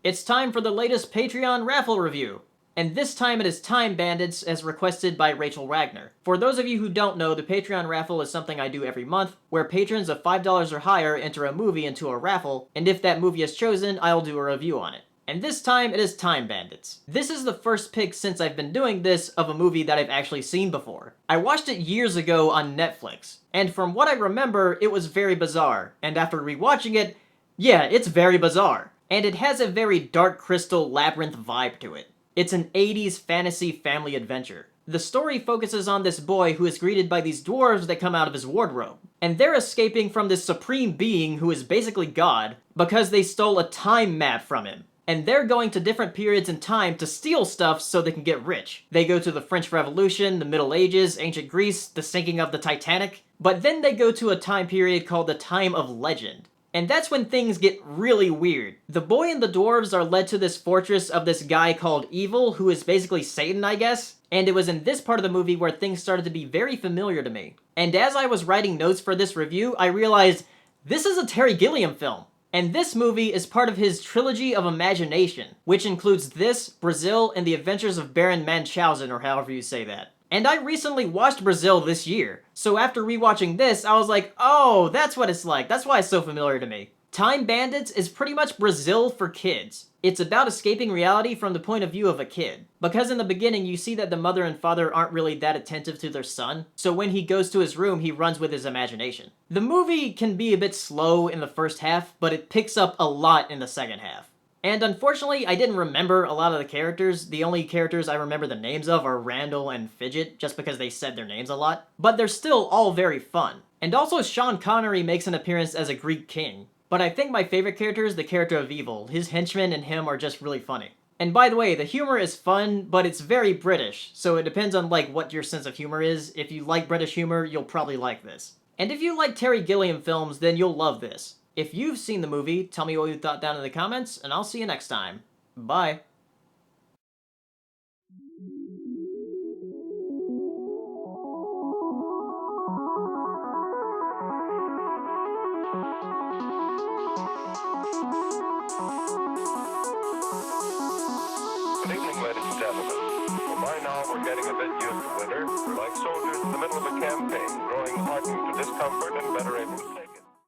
It's time for the latest Patreon raffle review. And this time it is Time Bandits, as requested by Rachel Wagner. For those of you who don't know, the Patreon raffle is something I do every month, where patrons of $5 or higher enter a movie into a raffle, and if that movie is chosen, I'll do a review on it. And this time, it is Time Bandits. This is the first pick since I've been doing this of a movie that I've actually seen before. I watched it years ago on Netflix, and from what I remember, it was very bizarre, and after rewatching it, yeah, it's very bizarre. And it has a very Dark Crystal Labyrinth vibe to it. It's an 80s fantasy family adventure. The story focuses on this boy who is greeted by these dwarves that come out of his wardrobe. And they're escaping from this supreme being who is basically God because they stole a time map from him. And they're going to different periods in time to steal stuff so they can get rich. They go to the French Revolution, the Middle Ages, ancient Greece, the sinking of the Titanic. But then they go to a time period called the Time of Legend. And that's when things get really weird. The boy and the dwarves are led to this fortress of this guy called Evil, who is basically Satan, I guess. And it was in this part of the movie where things started to be very familiar to me. And as I was writing notes for this review, I realized this is a Terry Gilliam film. And this movie is part of his trilogy of imagination, which includes this, Brazil, and The Adventures of Baron Munchausen, or however you say that. And I recently watched Brazil this year, so after rewatching this, I was like, oh, that's what it's like, that's why it's so familiar to me. Time Bandits is pretty much Brazil for kids. It's about escaping reality from the point of view of a kid. Because in the beginning, you see that the mother and father aren't really that attentive to their son, so when he goes to his room, he runs with his imagination. The movie can be a bit slow in the first half, but it picks up a lot in the second half. And unfortunately, I didn't remember a lot of the characters. The only characters I remember the names of are Randall and Fidget, just because they said their names a lot. But they're still all very fun. And also Sean Connery makes an appearance as a Greek king. But I think my favorite character is the character of Evil. His henchmen and him are just really funny. And by the way, the humor is fun, but it's very British, so it depends on like what your sense of humor is. If you like British humor, you'll probably like this. And if you like Terry Gilliam films, then you'll love this. If you've seen the movie, tell me what you thought down in the comments, and I'll see you next time. Bye. Good evening, ladies and gentlemen. Well, by now we're getting a bit used to winter. We're like soldiers in the middle of a campaign, growing hardened to discomfort and better able to